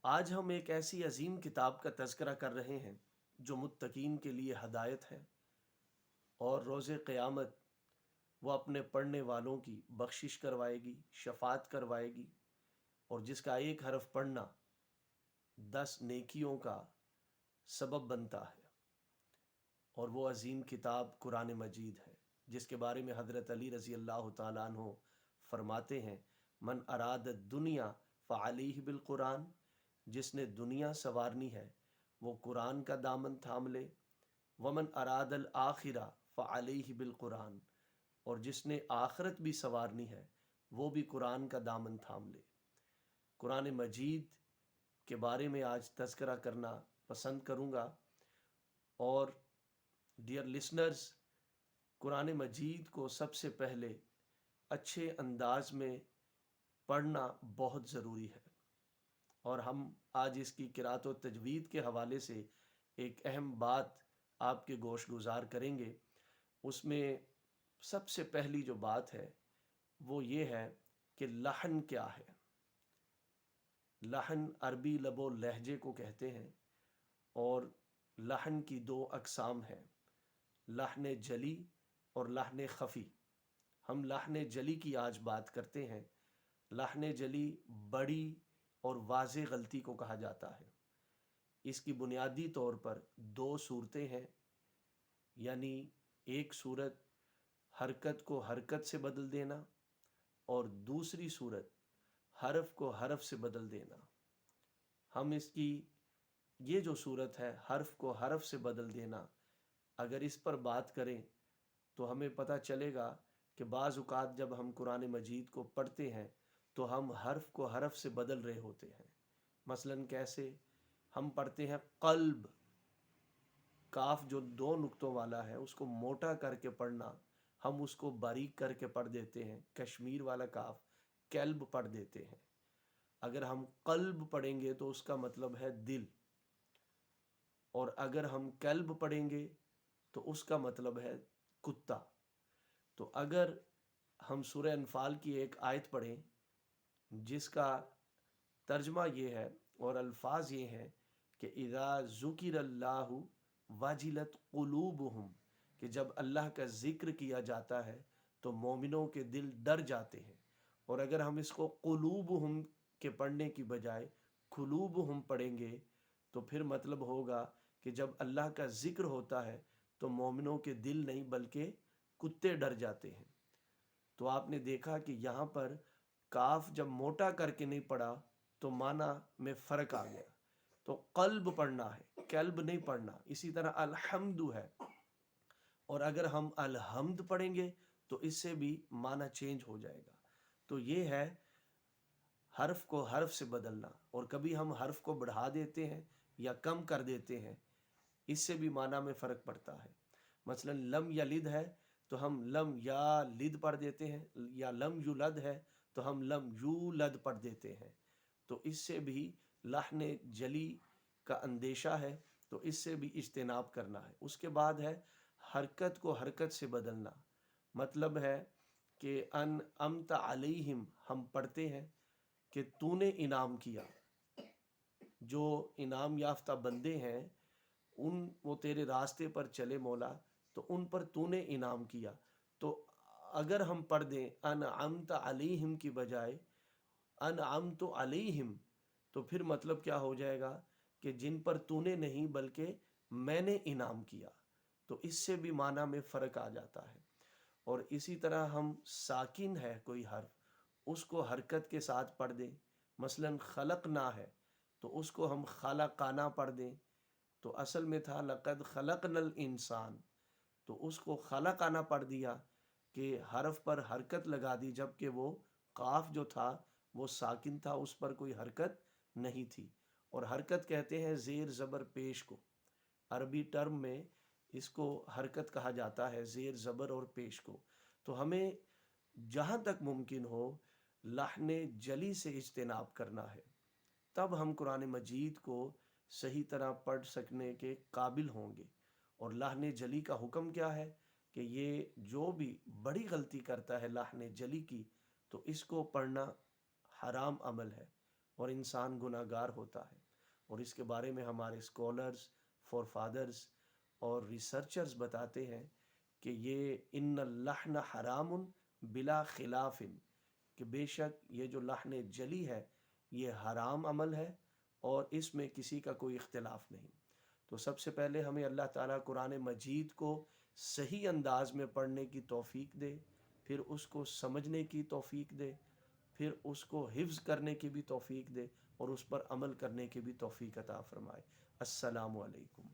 آج ہم ایک ایسی عظیم کتاب کا تذکرہ کر رہے ہیں جو متقین کے لیے ہدایت ہے اور روز قیامت وہ اپنے پڑھنے والوں کی بخشش کروائے گی، شفاعت کروائے گی، اور جس کا ایک حرف پڑھنا 10 نیکیوں کا سبب بنتا ہے۔ اور وہ عظیم کتاب قرآن مجید ہے، جس کے بارے میں حضرت علی رضی اللہ تعالیٰ عنہ فرماتے ہیں، من اراد الدنیا فعلیہ بالقرآن، جس نے دنیا سنوارنی ہے وہ قرآن کا دامن تھام لے، ومن اراد الآخرہ فعلیہ بالقرآن، اور جس نے آخرت بھی سنوارنی ہے وہ بھی قرآن کا دامن تھام لے۔ قرآن مجید کے بارے میں آج تذکرہ کرنا پسند کروں گا، اور ڈیئر لسنرز، قرآن مجید کو سب سے پہلے اچھے انداز میں پڑھنا بہت ضروری ہے، اور ہم آج اس کی قرأت و تجوید کے حوالے سے ایک اہم بات آپ کے گوش گزار کریں گے۔ اس میں سب سے پہلی جو بات ہے وہ یہ ہے کہ لحن کیا ہے۔ لحن عربی لب و لہجے کو کہتے ہیں، اور لحن کی 2 اقسام ہیں، لحن جلی اور لحن خفی۔ ہم لحن جلی کی آج بات کرتے ہیں۔ لحن جلی بڑی اور واضح غلطی کو کہا جاتا ہے۔ اس کی بنیادی طور پر 2 صورتیں ہیں، یعنی ایک صورت حرکت کو حرکت سے بدل دینا، اور دوسری صورت حرف کو حرف سے بدل دینا۔ ہم اس کی یہ جو صورت ہے حرف کو حرف سے بدل دینا، اگر اس پر بات کریں تو ہمیں پتہ چلے گا کہ بعض اوقات جب ہم قرآن مجید کو پڑھتے ہیں تو ہم حرف کو حرف سے بدل رہے ہوتے ہیں۔ مثلاً کیسے؟ ہم پڑھتے ہیں قلب، کاف جو 2 نقطوں والا ہے اس کو موٹا کر کے پڑھنا، ہم اس کو باریک کر کے پڑھ دیتے ہیں۔ کشمیر والا کاف کلب پڑھ دیتے ہیں۔ اگر ہم قلب پڑھیں گے تو اس کا مطلب ہے دل، اور اگر ہم کلب پڑھیں گے تو اس کا مطلب ہے کتا۔ تو اگر ہم سورہ انفال کی ایک آیت پڑھیں جس کا ترجمہ یہ ہے اور الفاظ یہ ہیں کہ اذا ذکر اللہ وجلت قلوبہم، کہ جب اللہ کا ذکر کیا جاتا ہے تو مومنوں کے دل ڈر جاتے ہیں۔ اور اگر ہم اس کو قلوبہم کے پڑھنے کی بجائے قلوبہم پڑھیں گے تو پھر مطلب ہوگا کہ جب اللہ کا ذکر ہوتا ہے تو مومنوں کے دل نہیں بلکہ کتے ڈر جاتے ہیں۔ تو آپ نے دیکھا کہ یہاں پر کاف جب موٹا کر کے نہیں پڑھا تو معنی میں فرق آ گیا۔ تو قلب پڑھنا ہے، قلب نہیں پڑھنا۔ اسی طرح الحمد ہے، اور اگر ہم الحمد پڑھیں گے تو اس سے بھی معنی چینج ہو جائے گا۔ تو یہ ہے حرف کو حرف سے بدلنا، اور کبھی ہم حرف کو بڑھا دیتے ہیں یا کم کر دیتے ہیں، اس سے بھی معنی میں فرق پڑتا ہے۔ مثلا لم یلد ہے تو ہم لم یا لد پڑھ دیتے ہیں، یا لم یولد ہے تو ہم لم یولد پڑھ دیتے ہیں۔ تو اس سے بھی لحن جلی کا اندیشہ ہے، تو اس سے بھی اجتناب کرنا ہے۔ اس کے بعد ہے حرکت کو حرکت سے بدلنا، مطلب ہے کہ انعمت علیہم، ہم پڑھتے ہیں کہ تو نے انعام کیا۔ جو انعام یافتہ بندے ہیں وہ تیرے راستے پر چلے مولا، تو ان پر تو نے انعام کیا۔ تو اگر ہم پڑھ دیں انعمت علیہم کی بجائے انعمت علیہم، تو پھر مطلب کیا ہو جائے گا کہ جن پر تو نے نہیں بلکہ میں نے انعام کیا۔ تو اس سے بھی معنی میں فرق آ جاتا ہے۔ اور اسی طرح ہم ساکن ہے کوئی حرف، اس کو حرکت کے ساتھ پڑھ دیں، مثلا خلقنا ہے تو اس کو ہم خلقانہ پڑھ دیں، تو اصل میں تھا لقد خلقنا الانسان، تو اس کو خلقانہ پڑھ دیا کہ حرف پر حرکت لگا دی، جبکہ وہ قاف جو تھا وہ ساکن تھا، اس پر کوئی حرکت نہیں تھی۔ اور حرکت کہتے ہیں زیر زبر پیش کو، عربی ٹرم میں اس کو حرکت کہا جاتا ہے، زیر زبر اور پیش کو۔ تو ہمیں جہاں تک ممکن ہو لحن جلی سے اجتناب کرنا ہے، تب ہم قرآن مجید کو صحیح طرح پڑھ سکنے کے قابل ہوں گے۔ اور لحن جلی کا حکم کیا ہے کہ یہ جو بھی بڑی غلطی کرتا ہے لحن جلی کی، تو اس کو پڑھنا حرام عمل ہے، اور انسان گناہ گار ہوتا ہے، اور اس کے بارے میں ہمارے اسکالرز، فور فادرز اور ریسرچرز بتاتے ہیں کہ یہ ان اللحن حرام بلا خلاف، کہ بے شک یہ جو لحن جلی ہے یہ حرام عمل ہے اور اس میں کسی کا کوئی اختلاف نہیں۔ تو سب سے پہلے ہمیں اللہ تعالیٰ قرآن مجید کو صحیح انداز میں پڑھنے کی توفیق دے، پھر اس کو سمجھنے کی توفیق دے، پھر اس کو حفظ کرنے کی بھی توفیق دے، اور اس پر عمل کرنے کی بھی توفیق عطا فرمائے۔ السلام علیکم۔